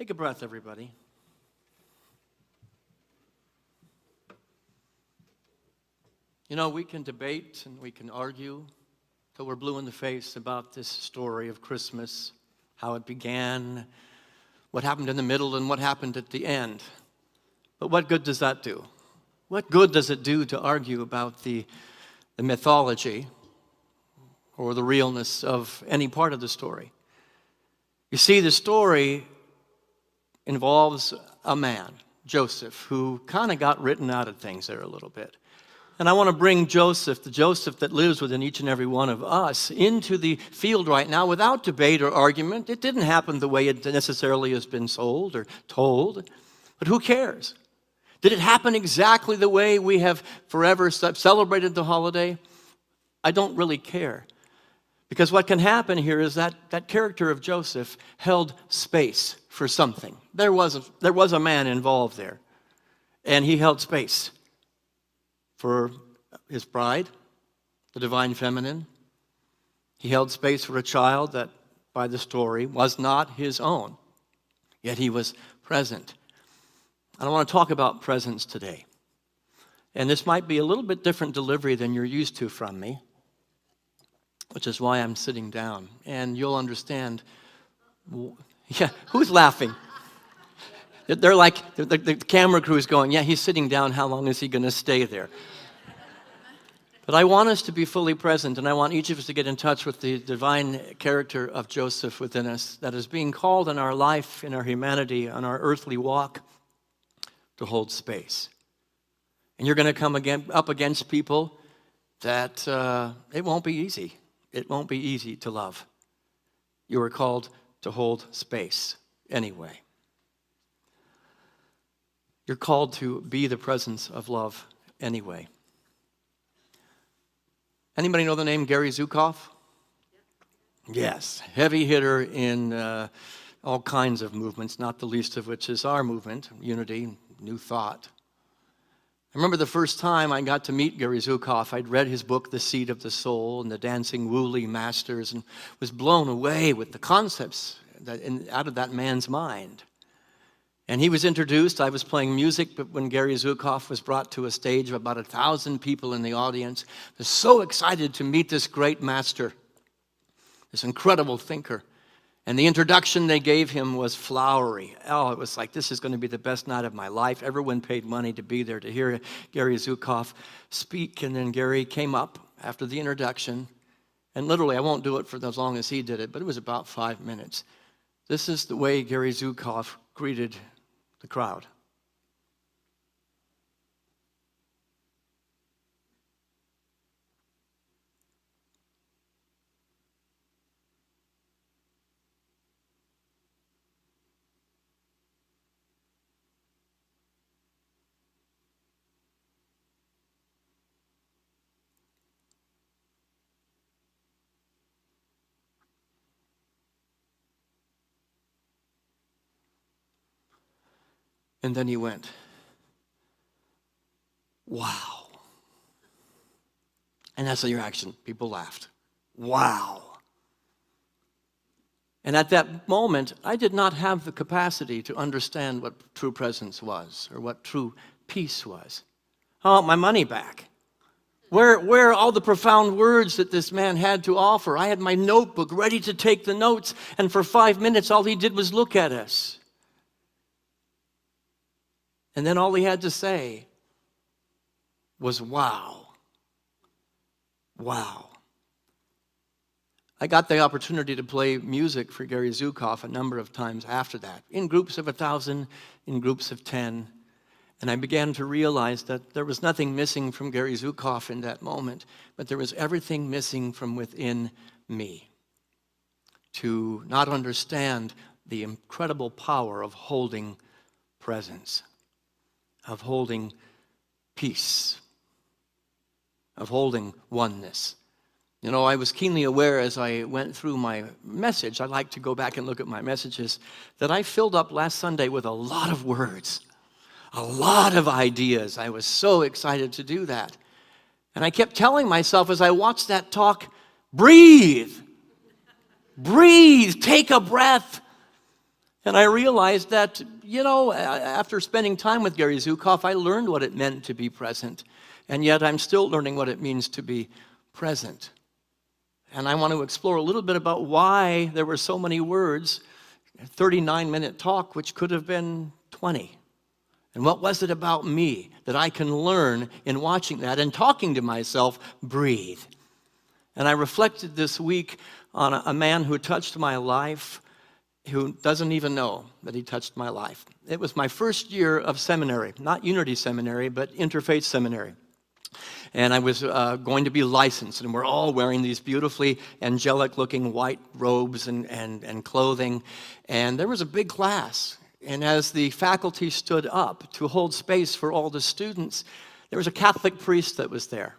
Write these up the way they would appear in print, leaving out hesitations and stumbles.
Take a breath, everybody. You know, we can debate and we can argue till we're blue in the face about this story of Christmas, how it began, what happened in the middle, and what happened at the end. But what good does that do? What good does it do to argue about the mythology or the realness of any part of the story? You see, the story involves a man, Joseph, who kind of got written out of things there a little bit. And I want to bring Joseph, the Joseph that lives within each and every one of us, into the field right now without debate or argument. It didn't happen the way it necessarily has been sold or told, but who cares? Did it happen exactly the way we have forever celebrated the holiday? I don't really care. Because what can happen here is that character of Joseph held space for something. There was a man involved there, and he held space for his bride, the divine feminine. He held space for a child that, by the story, was not his own, yet he was present. And I want to talk about presence today. And this might be a little bit different delivery than you're used to from me, which is why I'm sitting down. And you'll understand. Yeah, who's laughing? They're like, the camera crew is going, yeah, he's sitting down. How long is he going to stay there? But I want us to be fully present, and I want each of us to get in touch with the divine character of Joseph within us that is being called in our life, in our humanity, on our earthly walk, to hold space. And you're going to come up against people that it won't be easy. It won't be easy to love. You are called to hold space anyway. You're called to be the presence of love anyway. Anybody know the name Gary Zukav? Yes, heavy hitter in all kinds of movements, not the least of which is our movement, Unity, New Thought. I remember the first time I got to meet Gary Zukav, I'd read his book, The Seed of the Soul, and the Dancing Woolly Masters, and was blown away with the concepts out of that man's mind. And he was introduced. I was playing music, but when Gary Zukav was brought to a stage of about 1,000 people in the audience, I was so excited to meet this great master, this incredible thinker. And the introduction they gave him was flowery. Oh, it was like, this is going to be the best night of my life. Everyone paid money to be there to hear Gary Zukav speak. And then Gary came up after the introduction. And literally, I won't do it for as long as he did it, but it was about 5 minutes. This is the way Gary Zukav greeted the crowd. And then he went, wow. And that's the reaction. People laughed. Wow. And at that moment, I did not have the capacity to understand what true presence was or what true peace was. I want my money back. Where are all the profound words that this man had to offer? I had my notebook ready to take the notes, and for 5 minutes, all he did was look at us. And then all he had to say was, wow. Wow. I got the opportunity to play music for Gary Zukav a number of times after that, in groups of 1,000, in groups of 10. And I began to realize that there was nothing missing from Gary Zukav in that moment, but there was everything missing from within me to not understand the incredible power of holding presence, of holding peace, of holding oneness. You know, I was keenly aware as I went through my message, I like to go back and look at my messages, that I filled up last Sunday with a lot of words, a lot of ideas. I was so excited to do that. And I kept telling myself as I watched that talk, breathe, take a breath. And I realized that, after spending time with Gary Zukav, I learned what it meant to be present. And yet I'm still learning what it means to be present. And I want to explore a little bit about why there were so many words, a 39-minute talk, which could have been 20. And what was it about me that I can learn in watching that and talking to myself, breathe? And I reflected this week on a man who touched my life, who doesn't even know that he touched my life. It was my first year of seminary, not Unity Seminary, but Interfaith Seminary. And I was going to be licensed, and we're all wearing these beautifully angelic-looking white robes and clothing. And there was a big class. And as the faculty stood up to hold space for all the students, there was a Catholic priest that was there.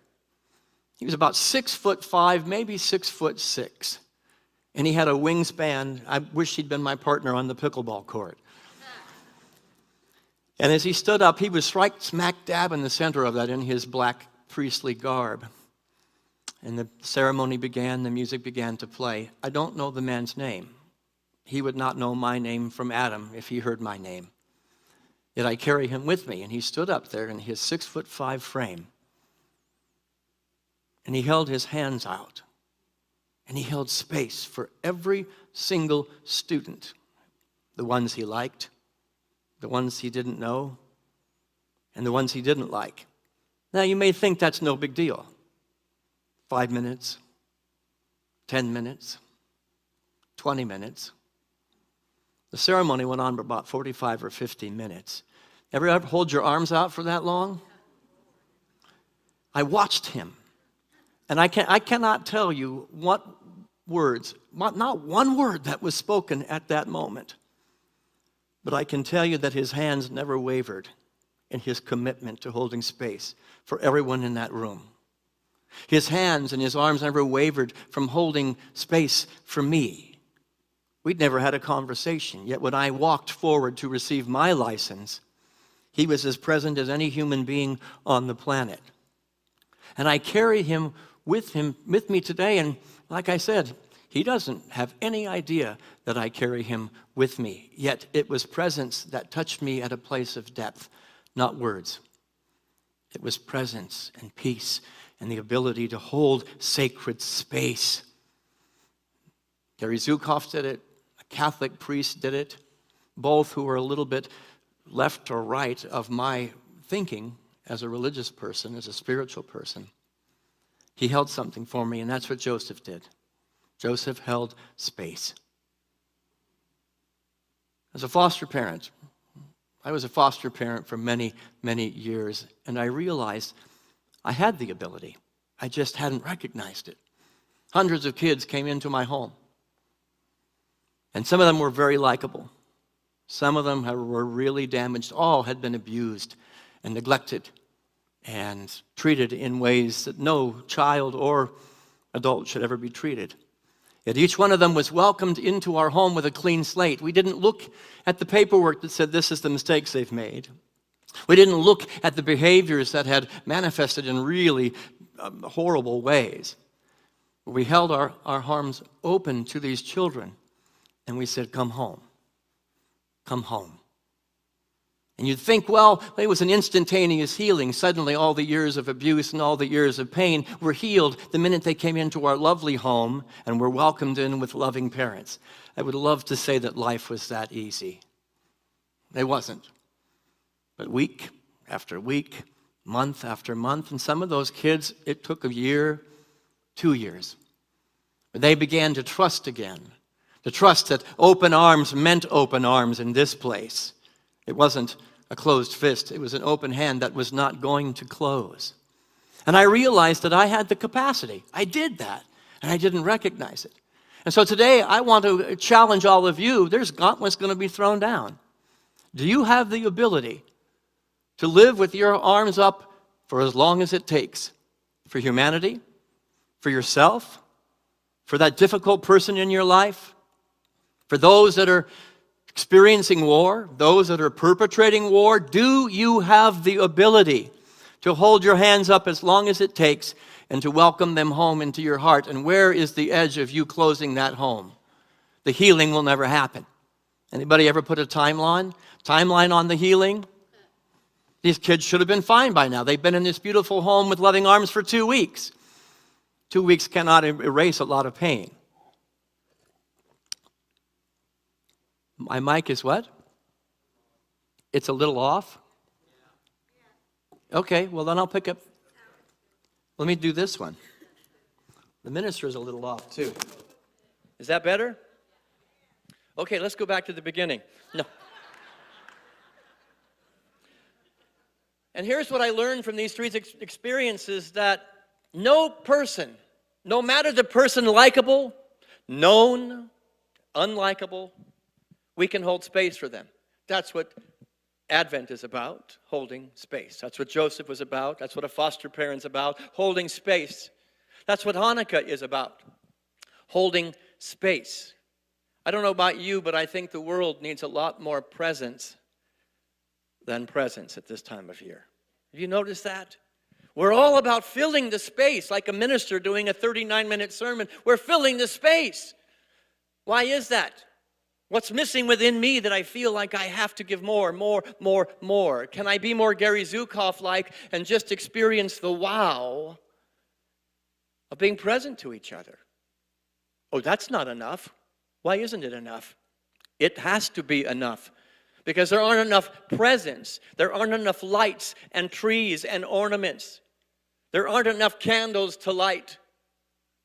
He was about 6'5", maybe 6'6". And he had a wingspan. I wish he'd been my partner on the pickleball court. And as he stood up, he was right smack dab in the center of that in his black priestly garb. And the ceremony began, the music began to play. I don't know the man's name. He would not know my name from Adam if he heard my name. Yet I carry him with me, and he stood up there in his 6'5" frame. And he held his hands out. And he held space for every single student. The ones he liked, the ones he didn't know, and the ones he didn't like. Now you may think that's no big deal. 5 minutes, 10 minutes, 20 minutes. The ceremony went on for about 45 or 50 minutes. Ever hold your arms out for that long? I watched him. And I cannot tell you what words, not one word that was spoken at that moment. But I can tell you that his hands never wavered in his commitment to holding space for everyone in that room. His hands and his arms never wavered from holding space for me. We'd never had a conversation, yet when I walked forward to receive my license, he was as present as any human being on the planet. And I carry him with me today, and like I said, he doesn't have any idea that I carry him with me. Yet it was presence that touched me at a place of depth, not words. It was presence and peace and the ability to hold sacred space. Gary Zukav did it. A Catholic priest did it. Both who were a little bit left or right of my thinking as a religious person, as a spiritual person. He held something for me, and that's what Joseph did. Joseph held space. As a foster parent, I was a foster parent for many, many years, and I realized I had the ability. I just hadn't recognized it. Hundreds of kids came into my home, and some of them were very likable. Some of them were really damaged. All had been abused and neglected and treated in ways that no child or adult should ever be treated. Yet each one of them was welcomed into our home with a clean slate. We didn't look at the paperwork that said this is the mistakes they've made. We didn't look at the behaviors that had manifested in really horrible ways. We held our arms open to these children, and we said, come home. Come home. And you'd think, well, it was an instantaneous healing. Suddenly all the years of abuse and all the years of pain were healed the minute they came into our lovely home and were welcomed in with loving parents. I would love to say that life was that easy. It wasn't. But week after week, month after month, and some of those kids, it took a year, 2 years. But they began to trust again. To trust that open arms meant open arms in this place. It wasn't a closed fist. It was an open hand that was not going to close. And I realized that I had the capacity. I did that, and I didn't recognize it. And so today, I want to challenge all of you. There's gauntlets going to be thrown down. Do you have the ability to live with your arms up for as long as it takes? For humanity? For yourself? For that difficult person in your life? For those that are experiencing war, those that are perpetrating war, do you have the ability to hold your hands up as long as it takes and to welcome them home into your heart? And where is the edge of you closing that home? The healing will never happen. Anybody ever put a timeline on the healing? These kids should have been fine by now. They've been in this beautiful home with loving arms for 2 weeks. 2 weeks cannot erase a lot of pain. My mic is what? It's a little off? Okay, well then I'll pick up. Let me do this one. The minister is a little off too. Is that better? Okay, let's go back to the beginning. No. And here's what I learned from these three experiences, that no person, no matter the person likable, known, unlikable, we can hold space for them. That's what Advent is about, holding space. That's what Joseph was about. That's what a foster parent's about, holding space. That's what Hanukkah is about, holding space. I don't know about you, but I think the world needs a lot more presence than presence at this time of year. Have you noticed that? We're all about filling the space, like a minister doing a 39-minute sermon. We're filling the space. Why is that? What's missing within me that I feel like I have to give more? Can I be more Gary Zukav-like and just experience the wow of being present to each other? Oh, that's not enough. Why isn't it enough? It has to be enough, because there aren't enough presents. There aren't enough lights and trees and ornaments. There aren't enough candles to light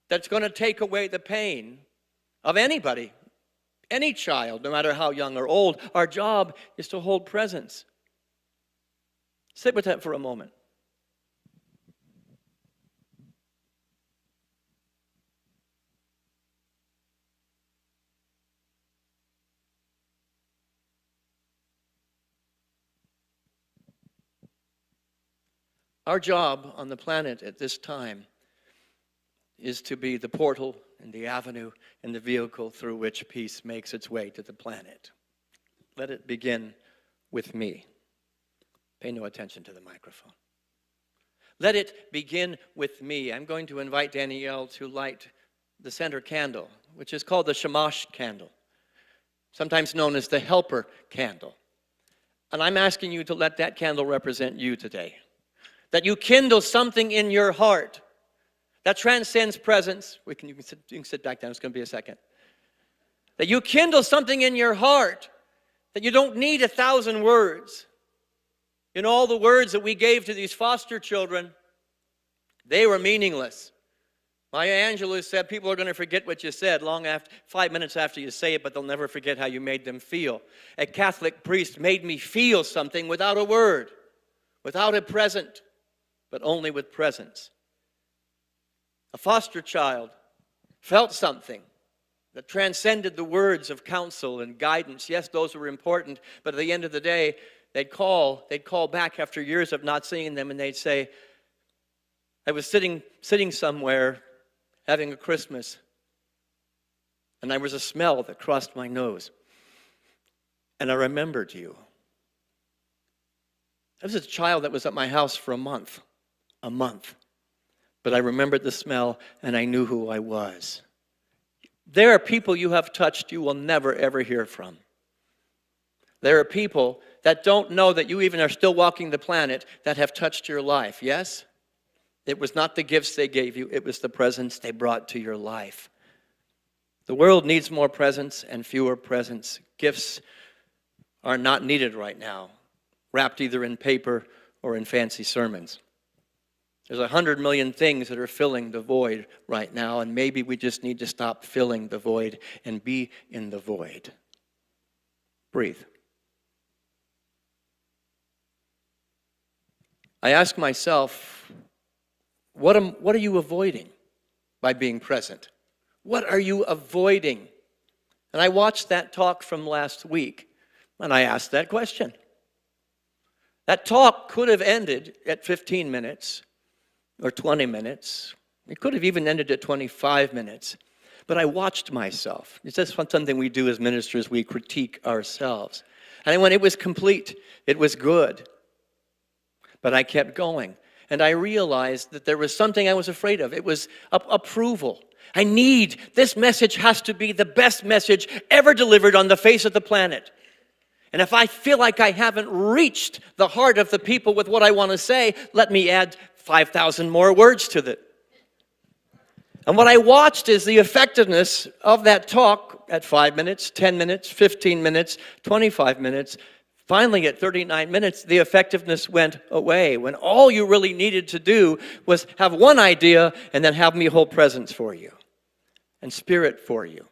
that's going to take away the pain of anybody, any child, no matter how young or old. Our job is to hold presence. Sit with that for a moment. Our job on the planet at this time is to be the portal and the avenue and the vehicle through which peace makes its way to the planet. Let it begin with me. Pay no attention to the microphone. Let it begin with me. I'm going to invite Danielle to light the center candle, which is called the Shamash candle, sometimes known as the helper candle. And I'm asking you to let that candle represent you today. That you kindle something in your heart that transcends presence. You can sit back down, it's going to be a second. That you kindle something in your heart that you don't need 1,000 words. You know, all the words that we gave to these foster children, they were meaningless. Maya Angelou said people are going to forget what you said 5 minutes after you say it, but they'll never forget how you made them feel. A Catholic priest made me feel something without a word, without a present, but only with presence. A foster child felt something that transcended the words of counsel and guidance. Yes, those were important, but at the end of the day, they'd call back after years of not seeing them, and they'd say, I was sitting somewhere having a Christmas, and there was a smell that crossed my nose, and I remembered you. I was a child that was at my house for a month. But I remembered the smell, and I knew who I was. There are people you have touched you will never, ever hear from. There are people that don't know that you even are still walking the planet that have touched your life, yes? It was not the gifts they gave you, it was the presence they brought to your life. The world needs more presence and fewer presents. Gifts are not needed right now, wrapped either in paper or in fancy sermons. There's 100 million things that are filling the void right now, and maybe we just need to stop filling the void and be in the void. Breathe. I ask myself, what are you avoiding by being present? What are you avoiding? And I watched that talk from last week, and I asked that question. That talk could have ended at 15 minutes or 20 minutes. It could have even ended at 25 minutes. But I watched myself. It's just something we do as ministers. We critique ourselves. And when it was complete, it was good. But I kept going. And I realized that there was something I was afraid of. It was approval. This message has to be the best message ever delivered on the face of the planet. And if I feel like I haven't reached the heart of the people with what I want to say, let me add 5,000 more words to it. And what I watched is the effectiveness of that talk at 5 minutes, 10 minutes, 15 minutes, 25 minutes. Finally, at 39 minutes, the effectiveness went away, when all you really needed to do was have one idea and then have me hold presence for you and spirit for you.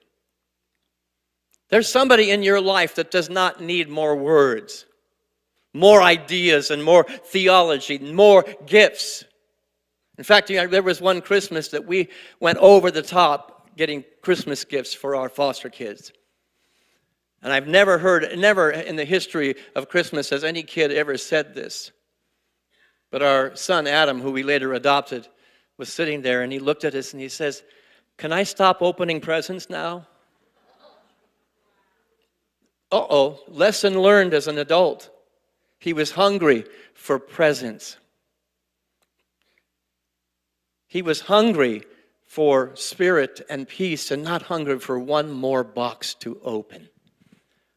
There's somebody in your life that does not need more words, more ideas and more theology, more gifts. In fact, there was one Christmas that we went over the top getting Christmas gifts for our foster kids. And I've never in the history of Christmas has any kid ever said this. But our son Adam, who we later adopted, was sitting there and he looked at us and he says, "Can I stop opening presents now?" Lesson learned as an adult. He was hungry for presents. He was hungry for spirit and peace and not hungry for one more box to open.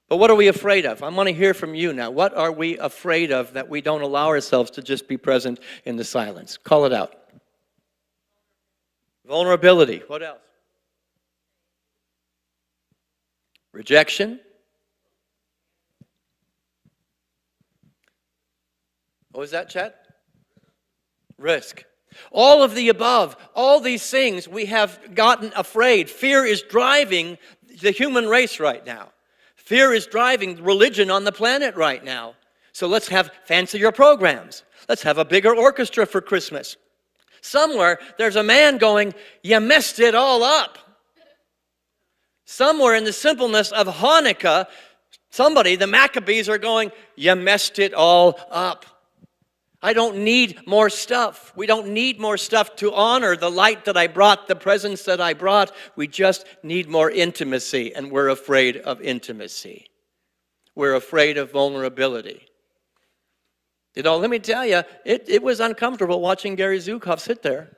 But what are we afraid of? I want to hear from you now. What are we afraid of that we don't allow ourselves to just be present in the silence? Call it out. Vulnerability. What else? Rejection. What was that, Chad? Risk. All of the above, all these things we have gotten afraid. Fear is driving the human race right now. Fear is driving religion on the planet right now. So let's have fancier programs. Let's have a bigger orchestra for Christmas. Somewhere there's a man going, "You messed it all up." Somewhere in the simpleness of Hanukkah, the Maccabees are going, "You messed it all up." I don't need more stuff. We don't need more stuff to honor the light that I brought, the presence that I brought. We just need more intimacy, and we're afraid of intimacy. We're afraid of vulnerability. Let me tell you, it was uncomfortable watching Gary Zukav sit there.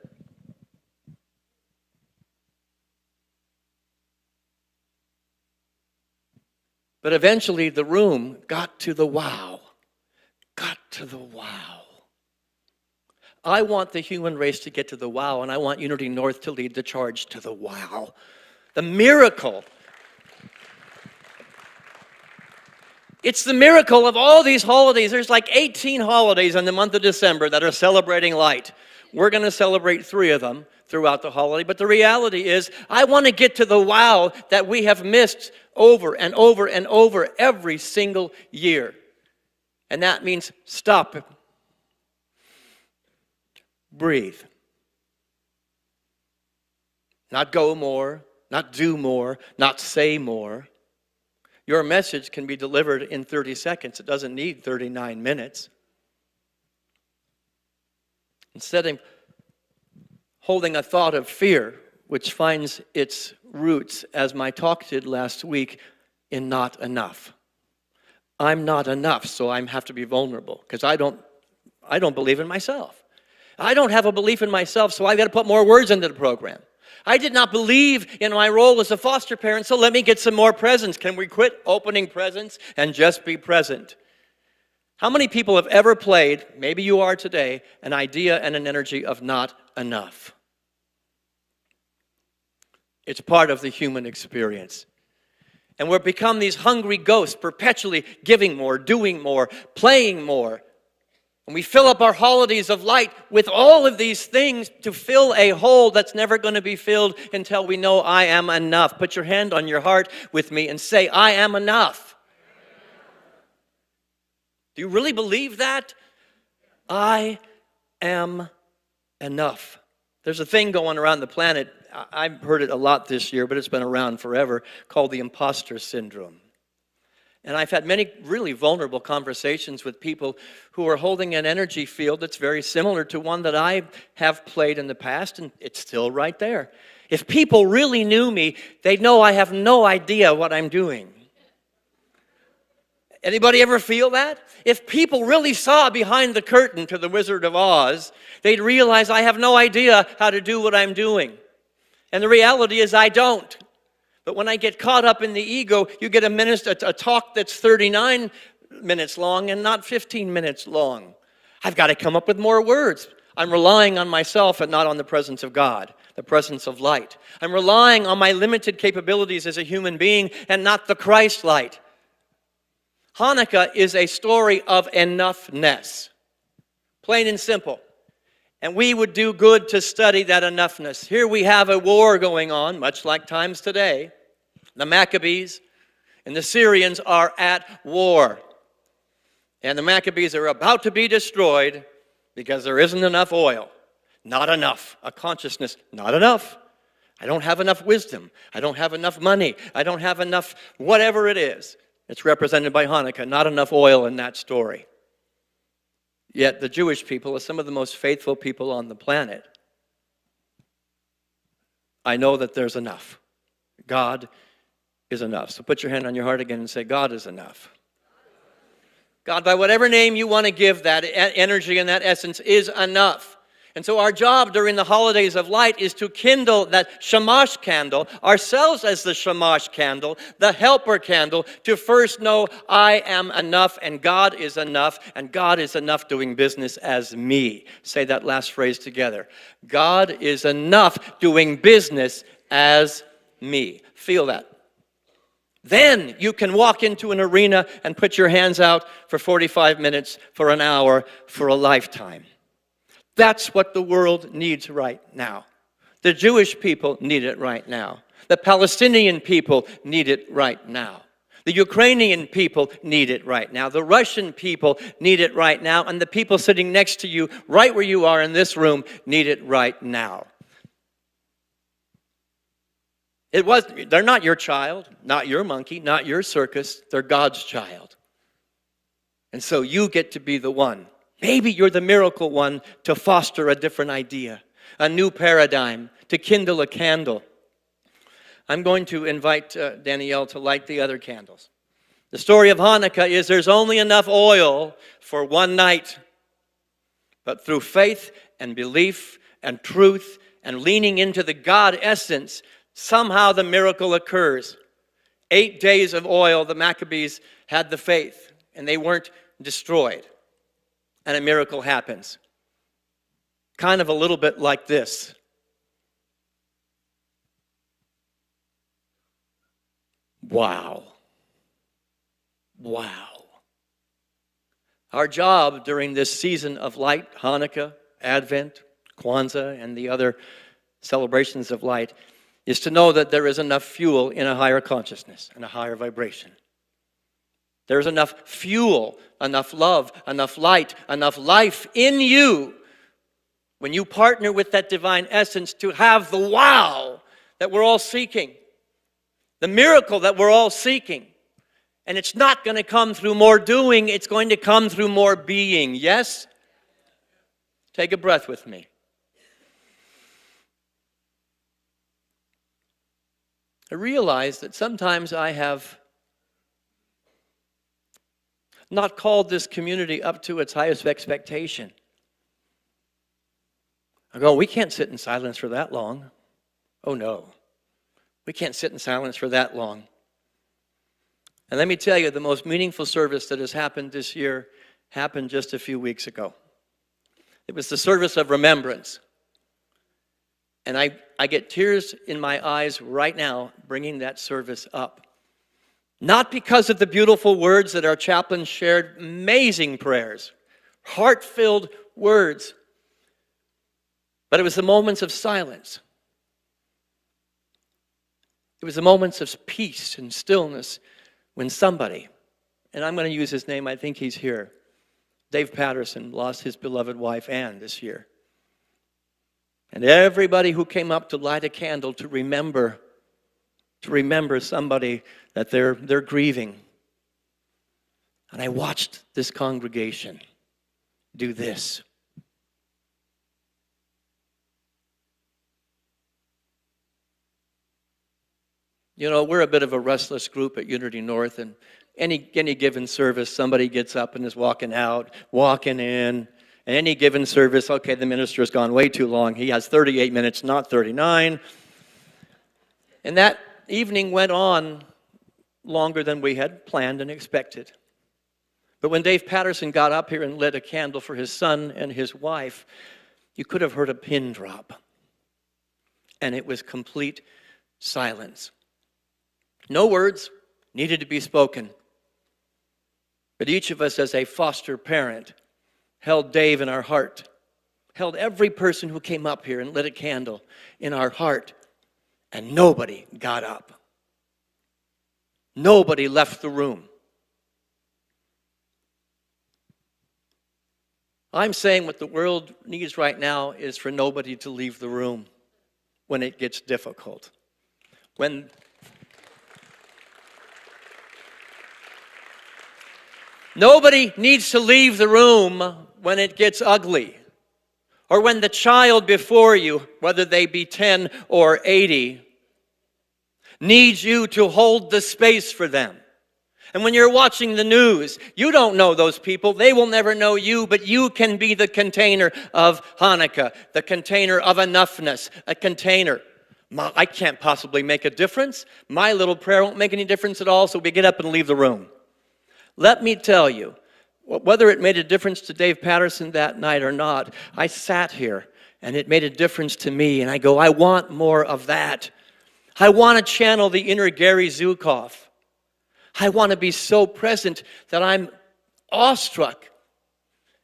But eventually the room got to the wow. I want the human race to get to the wow, and I want Unity North to lead the charge to the wow. The miracle. It's the miracle of all these holidays. There's like 18 holidays in the month of December that are celebrating light. We're going to celebrate 3 of them throughout the holiday. But the reality is, I want to get to the wow that we have missed over and over and over every single year. And that means stop. Breathe. Not go more, not do more, not say more. Your message can be delivered in 30 seconds. It doesn't need 39 minutes. Instead of holding a thought of fear, which finds its roots, as my talk did last week, in not enough. I'm not enough, so I have to be vulnerable because I don't believe in myself. I don't have a belief in myself, so I've got to put more words into the program. I did not believe in my role as a foster parent, so let me get some more presents. Can we quit opening presents and just be present? How many people have ever played, maybe you are today, an idea and an energy of not enough? It's part of the human experience. And we've become these hungry ghosts, perpetually giving more, doing more, playing more. And we fill up our holidays of light with all of these things to fill a hole that's never going to be filled until we know I am enough. Put your hand on your heart with me and say, I am enough. Do you really believe that? I am enough. There's a thing going around the planet, I've heard it a lot this year, but it's been around forever, called the imposter syndrome. And I've had many really vulnerable conversations with people who are holding an energy field that's very similar to one that I have played in the past, and it's still right there. If people really knew me, they'd know I have no idea what I'm doing. Anybody ever feel that? If people really saw behind the curtain to the Wizard of Oz, they'd realize I have no idea how to do what I'm doing. And the reality is I don't. But when I get caught up in the ego, you get a talk that's 39 minutes long and not 15 minutes long. I've got to come up with more words. I'm relying on myself and not on the presence of God, the presence of light. I'm relying on my limited capabilities as a human being and not the Christ light. Hanukkah is a story of enoughness, plain and simple. And we would do good to study that enoughness. Here we have a war going on, much like times today. The Maccabees and the Syrians are at war. And the Maccabees are about to be destroyed because there isn't enough oil. Not enough. A consciousness, not enough. I don't have enough wisdom. I don't have enough money. I don't have enough whatever it is. It's represented by Hanukkah, not enough oil in that story. Yet the Jewish people are some of the most faithful people on the planet. I know that there's enough. God is enough. So put your hand on your heart again and say, God is enough. God, by whatever name you want to give that energy and that essence, is enough. And so our job during the holidays of light is to kindle that shamash candle, ourselves as the shamash candle, the helper candle, to first know I am enough and God is enough doing business as me. Say that last phrase together. God is enough doing business as me. Feel that. Then you can walk into an arena and put your hands out for 45 minutes, for an hour, for a lifetime. That's what the world needs right now. The Jewish people need it right now. The Palestinian people need it right now. The Ukrainian people need it right now. The Russian people need it right now. And the people sitting next to you, right where you are in this room, need it right now. They're not your child, not your monkey, not your circus. They're God's child. And so you get to be the one. Maybe you're the miracle one to foster a different idea, a new paradigm, to kindle a candle. I'm going to invite Danielle to light the other candles. The story of Hanukkah is there's only enough oil for one night. But through faith and belief and truth and leaning into the God essence, somehow the miracle occurs. 8 days of oil, the Maccabees had the faith, and they weren't destroyed. And a miracle happens. Kind of a little bit like this. Wow. Wow. Our job during this season of light, Hanukkah, Advent, Kwanzaa, and the other celebrations of light, is to know that there is enough fuel in a higher consciousness and a higher vibration. There's enough fuel, enough love, enough light, enough life in you when you partner with that divine essence to have the wow that we're all seeking, the miracle that we're all seeking. And it's not going to come through more doing, it's going to come through more being. Yes? Take a breath with me. I realize that sometimes I have not called this community up to its highest expectation. I go, we can't sit in silence for that long. Oh no, we can't sit in silence for that long. And let me tell you, the most meaningful service that has happened this year happened just a few weeks ago. It was the service of remembrance. And I get tears in my eyes right now bringing that service up. Not because of the beautiful words that our chaplain shared, amazing prayers, heart-filled words, but it was the moments of silence. It was the moments of peace and stillness when somebody, and I'm going to use his name, I think he's here, Dave Patterson lost his beloved wife Ann this year. And everybody who came up to light a candle to remember somebody that they're grieving. And I watched this congregation do this. You know, we're a bit of a restless group at Unity North, and any given service, somebody gets up and is walking out, walking in. And any given service, okay, the minister's gone way too long. He has 38 minutes, not 39. And that evening went on longer than we had planned and expected. But when Dave Patterson got up here and lit a candle for his son and his wife, you could have heard a pin drop. And it was complete silence. No words needed to be spoken. But each of us as a foster parent held Dave in our heart, held every person who came up here and lit a candle in our heart, and nobody got up. Nobody left the room. I'm saying what the world needs right now is for nobody to leave the room when it gets difficult. Nobody needs to leave the room when it gets ugly, or when the child before you, whether they be 10 or 80, needs you to hold the space for them. And when you're watching the news, you don't know those people. They will never know you, but you can be the container of Hanukkah, the container of enoughness, a container. I can't possibly make a difference. My little prayer won't make any difference at all, so we get up and leave the room. Let me tell you, whether it made a difference to Dave Patterson that night or not, I sat here and it made a difference to me, and I go, I want more of that. I want to channel the inner Gary Zukav. I want to be so present that I'm awestruck.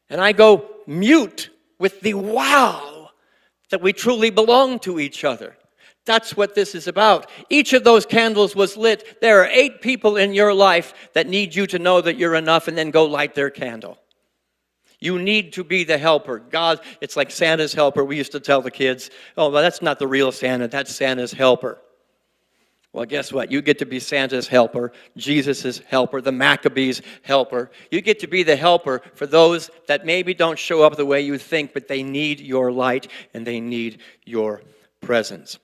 And I go mute with the wow that we truly belong to each other. That's what this is about. Each of those candles was lit. There are 8 people in your life that need you to know that you're enough, and then go light their candle. You need to be the helper. God, it's like Santa's helper. We used to tell the kids, oh, well, that's not the real Santa. That's Santa's helper. Well, guess what? You get to be Santa's helper, Jesus' helper, the Maccabees' helper. You get to be the helper for those that maybe don't show up the way you think, but they need your light and they need your presence.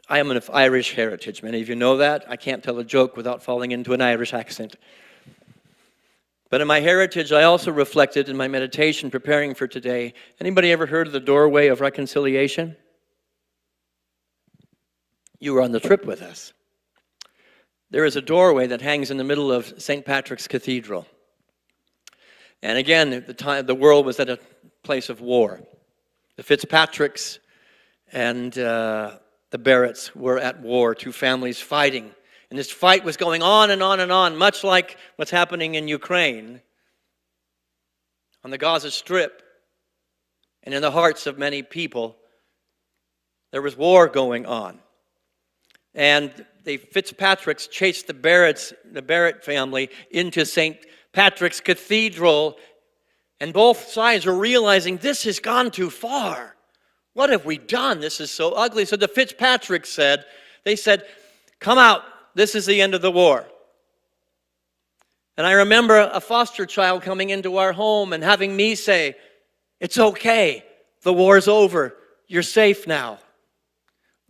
I am of Irish heritage. Many of you know that. I can't tell a joke without falling into an Irish accent. But in my heritage, I also reflected in my meditation preparing for today. Anybody ever heard of the doorway of reconciliation? You were on the trip with us. There is a doorway that hangs in the middle of St. Patrick's Cathedral. And again, at the time, the world was at a place of war. The Fitzpatricks and the Barretts were at war, 2 families fighting. And this fight was going on and on and on, much like what's happening in Ukraine, on the Gaza Strip, and in the hearts of many people. There was war going on. And the Fitzpatricks chased the Barrett family into St. Patrick's Cathedral, and both sides were realizing this has gone too far. What have we done? This is so ugly. So the Fitzpatricks said, come out. This is the end of the war. And I remember a foster child coming into our home and having me say, it's okay. The war's over. You're safe now.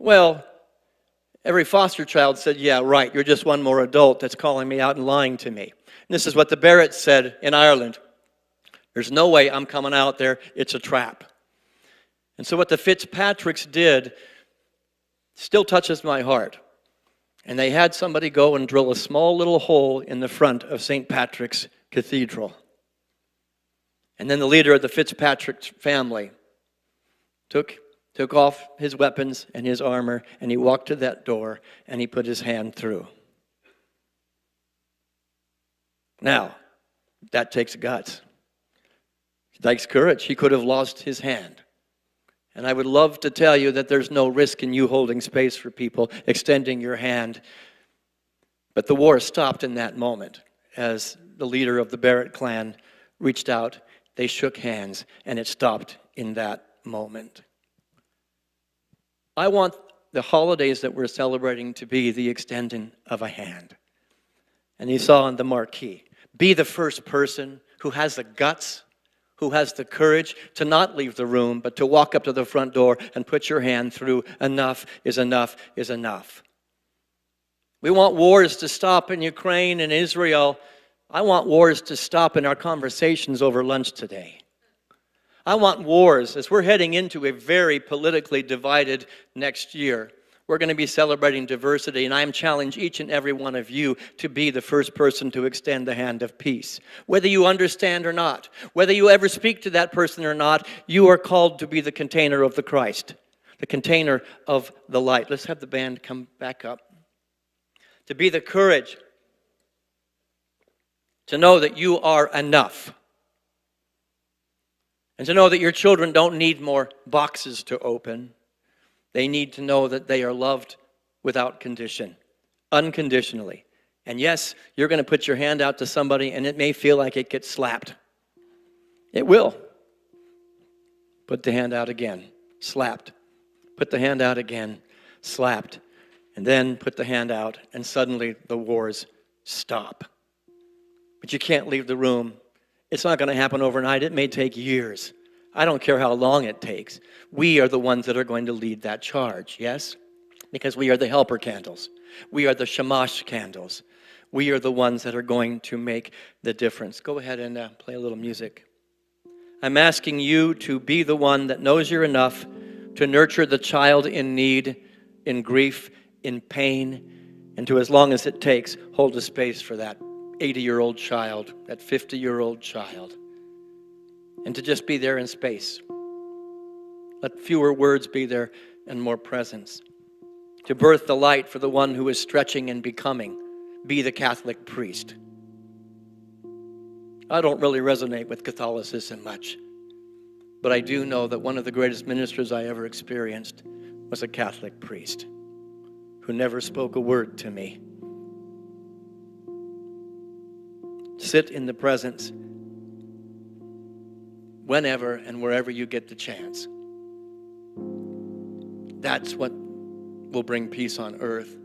Well, every foster child said, yeah, right, you're just one more adult that's calling me out and lying to me. And this is what the Barretts said in Ireland. There's no way I'm coming out there. It's a trap. And so what the Fitzpatricks did still touches my heart. And they had somebody go and drill a small little hole in the front of St. Patrick's Cathedral. And then the leader of the Fitzpatrick family took off his weapons and his armor, and he walked to that door, and he put his hand through. Now, that takes guts. It takes courage. He could have lost his hand. And I would love to tell you that there's no risk in you holding space for people, extending your hand. But the war stopped in that moment as the leader of the Barrett clan reached out. They shook hands, and it stopped in that moment. I want the holidays that we're celebrating to be the extending of a hand. And you saw on the marquee, be the first person who has the guts, who has the courage to not leave the room, but to walk up to the front door and put your hand through. Enough is enough is enough. We want wars to stop in Ukraine and Israel. I want wars to stop in our conversations over lunch today. I want wars. As we're heading into a very politically divided next year, we're going to be celebrating diversity, and I am challenge each and every one of you to be the first person to extend the hand of peace. Whether you understand or not, whether you ever speak to that person or not, you are called to be the container of the Christ, the container of the light. Let's have the band come back up. To be the courage to know that you are enough. And to know that your children don't need more boxes to open. They need to know that they are loved without condition, unconditionally. And yes, you're going to put your hand out to somebody and it may feel like it gets slapped. It will. Put the hand out again, slapped. Put the hand out again, slapped. And then put the hand out and suddenly the wars stop. But you can't leave the room. It's not going to happen overnight. It may take years. I don't care how long it takes. We are the ones that are going to lead that charge, yes? Because we are the helper candles. We are the shamash candles. We are the ones that are going to make the difference. Go ahead and play a little music. I'm asking you to be the one that knows you're enough to nurture the child in need, in grief, in pain, and to, as long as it takes, hold a space for that 80-year-old child, that 50-year-old child. And to just be there in space. Let fewer words be there and more presence. To birth the light for the one who is stretching and becoming. Be the Catholic priest. I don't really resonate with Catholicism much. But I do know that one of the greatest ministers I ever experienced was a Catholic priest who never spoke a word to me. Sit in the presence whenever and wherever you get the chance. That's what will bring peace on earth.